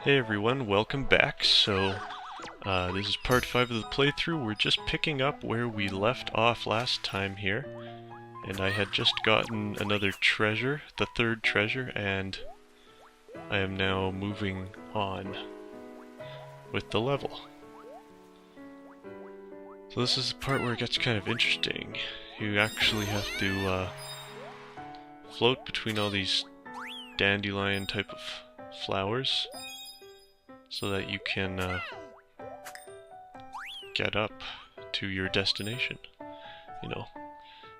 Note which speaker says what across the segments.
Speaker 1: Hey everyone, welcome back. This is part 5 of the playthrough. We're just picking up where we left off last time here. And I had just gotten another treasure, the third treasure, and I am now moving on with the level. So this is the part where it gets kind of interesting. You actually have to float between all these dandelion type of flowers so that you can get up to your destination. You know,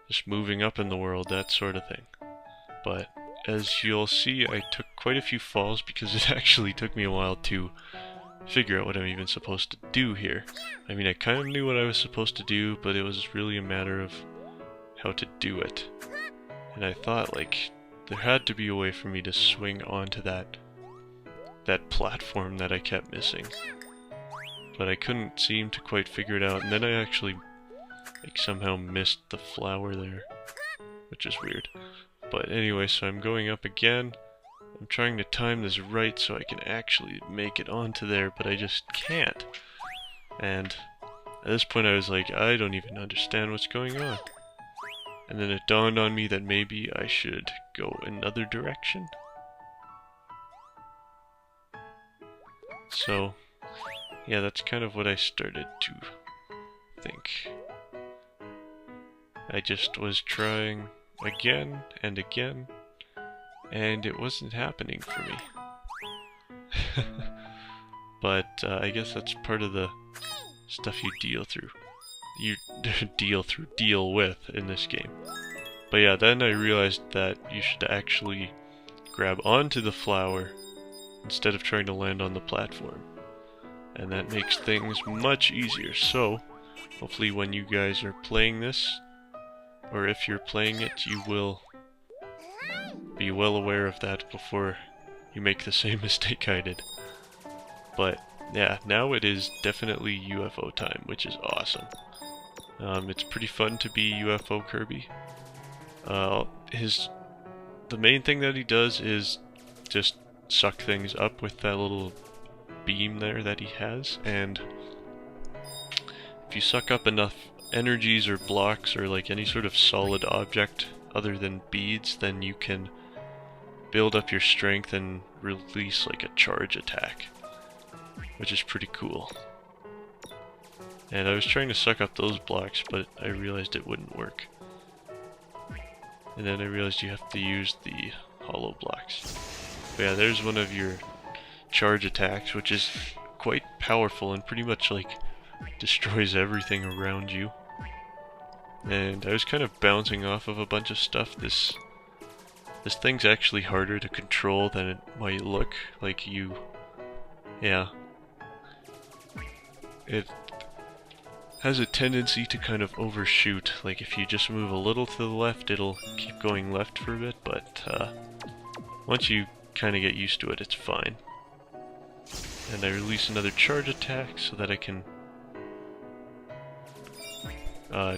Speaker 1: just moving up in the world, that sort of thing. But as you'll see, I took quite a few falls because it actually took me a while to figure out what I'm even supposed to do here. I mean, I kind of knew what I was supposed to do, but it was really a matter of how to do it. And I thought, like, there had to be a way for me to swing onto that platform that I kept missing. But I couldn't seem to quite figure it out, and then I actually somehow missed the flower there, which is weird. But anyway, so I'm going up again. I'm trying to time this right so I can actually make it onto there, but I just can't. And at this point I was like, I don't even understand what's going on. And then it dawned on me that maybe I should go another direction. So, yeah, that's kind of what I started to think. I just was trying again and again, and it wasn't happening for me. But I guess that's part of the stuff you deal with in this game. But yeah, then I realized that you should actually grab onto the flower instead of trying to land on the platform. And that makes things much easier. So, hopefully when you guys are playing this, or if you're playing it, you will be well aware of that before you make the same mistake I did. But yeah, now it is definitely UFO time, which is awesome. It's pretty fun to be UFO Kirby. The main thing that he does is just suck things up with that little beam there that he has, and if you suck up enough energies or blocks or like any sort of solid object other than beads, then you can build up your strength and release like a charge attack, which is pretty cool. And I was trying to suck up those blocks, but I realized it wouldn't work. And then I realized you have to use the hollow blocks. But yeah, there's one of your charge attacks, which is quite powerful and pretty much like destroys everything around you. And I was kind of bouncing off of a bunch of stuff. This thing's actually harder to control than it might look. Like yeah. It has a tendency to kind of overshoot. Like if you just move a little to the left, it'll keep going left for a bit, but once you kind of get used to it, it's fine. And I release another charge attack so that I can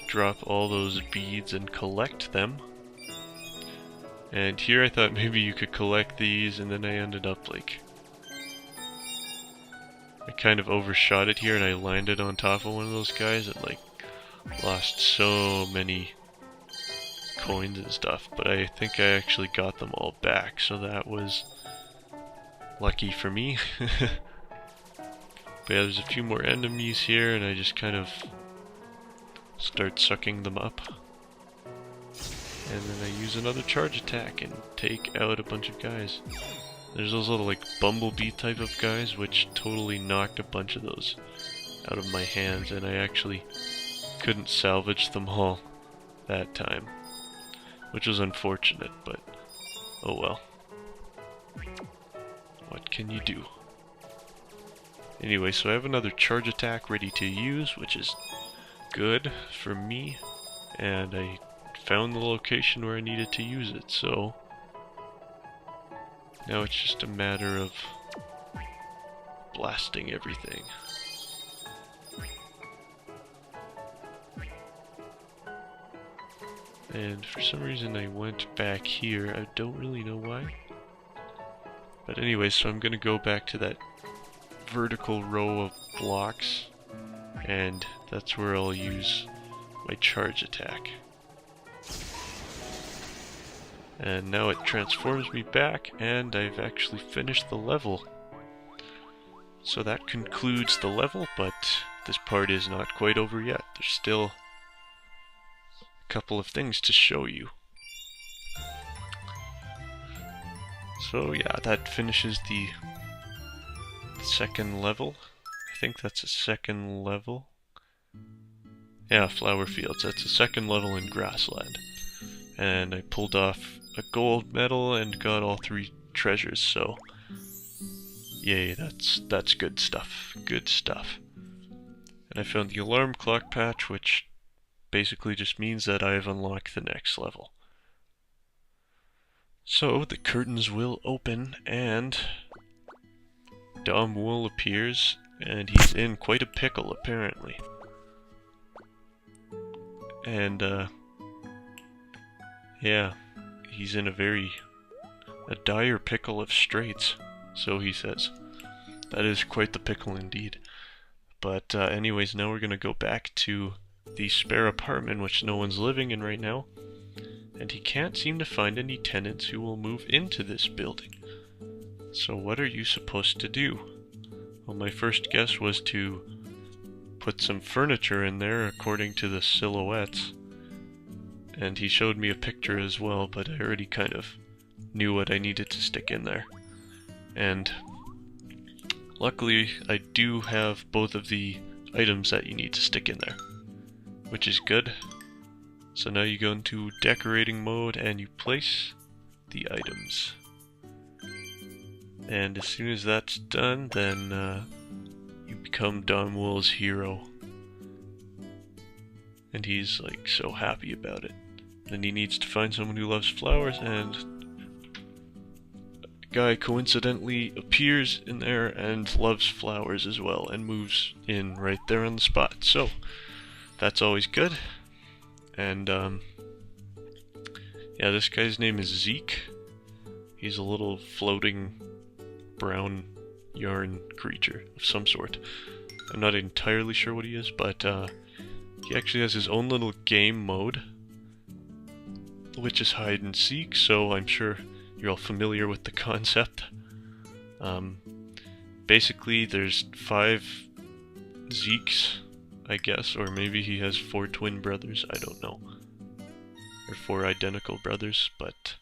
Speaker 1: drop all those beads and collect them. And here I thought maybe you could collect these, and then I ended up like... I kind of overshot it here and I landed on top of one of those guys and like lost so many coins and stuff, but I think I actually got them all back, so that was lucky for me. But yeah, there's a few more enemies here and I just kind of start sucking them up. And then I use another charge attack and take out a bunch of guys. There's those little like bumblebee type of guys which totally knocked a bunch of those out of my hands, and I actually couldn't salvage them all that time, which was unfortunate, but oh well. What can you do? Anyway, so I have another charge attack ready to use, which is good for me, and I found the location where I needed to use it, so now it's just a matter of blasting everything. And for some reason I went back here, I don't really know why. But anyway, so I'm gonna go back to that vertical row of blocks, and that's where I'll use my charge attack. And now it transforms me back, and I've actually finished the level. So that concludes the level, but this part is not quite over yet. There's still a couple of things to show you. So yeah, that finishes the second level. I think that's a second level. Yeah, Flower Fields. That's a second level in Grassland. And I pulled off a gold medal and got all 3 treasures, so yay, that's good stuff. Good stuff. And I found the alarm clock patch, which basically just means that I have unlocked the next level. So the curtains will open and Dom Wool appears, and he's in quite a pickle apparently. And yeah, he's in a dire pickle of straits, so he says. That is quite the pickle indeed. But anyways, now we're gonna go back to the spare apartment which no one's living in right now. And he can't seem to find any tenants who will move into this building. So what are you supposed to do? Well, my first guess was to put some furniture in there according to the silhouettes. And he showed me a picture as well, but I already kind of knew what I needed to stick in there. And luckily, I do have both of the items that you need to stick in there, which is good. So now you go into decorating mode and you place the items. And as soon as that's done, then you become Don Wool's hero. And he's like so happy about it. Then he needs to find someone who loves flowers, and a guy coincidentally appears in there and loves flowers as well, and moves in right there on the spot. So that's always good. And yeah, this guy's name is Zeke. He's a little floating brown yarn creature of some sort. I'm not entirely sure what he is, but he actually has his own little game mode, which is hide and seek, so I'm sure you're all familiar with the concept. Basically, there's 5 Zekes, I guess, or maybe he has 4 twin brothers, I don't know. Or 4 identical brothers, but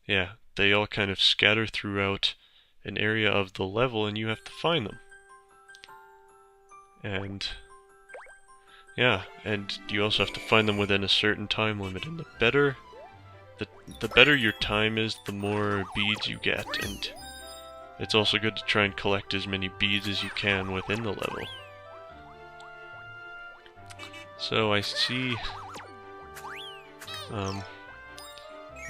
Speaker 1: yeah, they all kind of scatter throughout an area of the level and you have to find them. And yeah, and you also have to find them within a certain time limit, and the better your time is, the more beads you get, and it's also good to try and collect as many beads as you can within the level. So I see, yeah,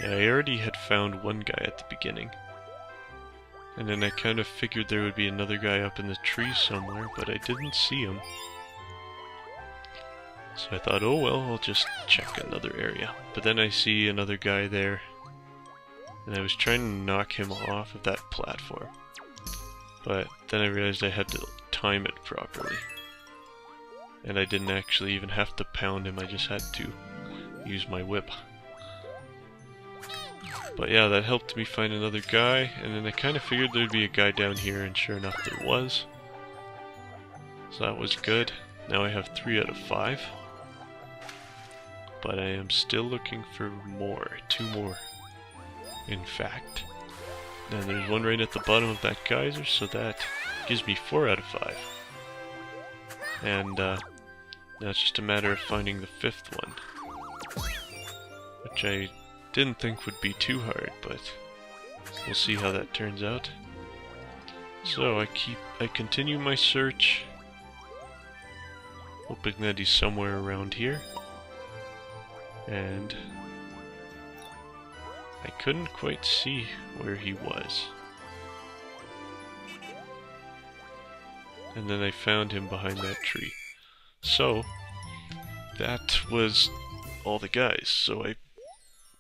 Speaker 1: I already had found one guy at the beginning, and then I kind of figured there would be another guy up in the tree somewhere, but I didn't see him. So I thought, oh well, I'll just check another area. But then I see another guy there, and I was trying to knock him off of that platform. But then I realized I had to time it properly. And I didn't actually even have to pound him, I just had to use my whip. But yeah, that helped me find another guy, and then I kind of figured there'd be a guy down here, and sure enough there was. So that was good. Now I have 3 out of 5. But I am still looking for more. 2 more, in fact. And there's one right at the bottom of that geyser, so that gives me 4 out of 5. And now it's just a matter of finding the 5th one, which I didn't think would be too hard, but we'll see how that turns out. So I continue my search, hoping that he's somewhere around here. And I couldn't quite see where he was. And then I found him behind that tree. So that was all the guys. So I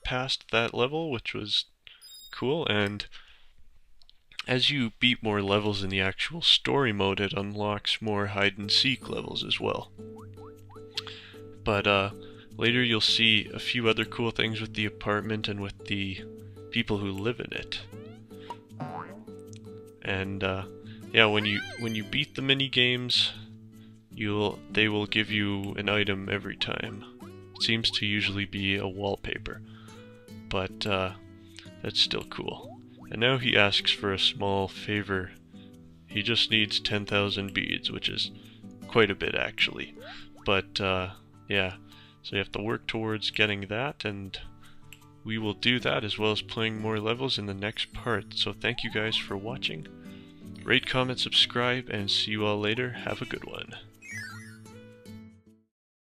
Speaker 1: passed that level, which was cool, and as you beat more levels in the actual story mode, it unlocks more hide-and-seek levels as well. But later you'll see a few other cool things with the apartment and with the people who live in it. And yeah, when you beat the mini games, they will give you an item every time. It seems to usually be a wallpaper, but that's still cool. And now he asks for a small favor. He just needs 10,000 beads, which is quite a bit actually. But yeah, so you have to work towards getting that, and we will do that as well as playing more levels in the next part. So thank you guys for watching. Rate, comment, subscribe, and see you all later. Have a good one.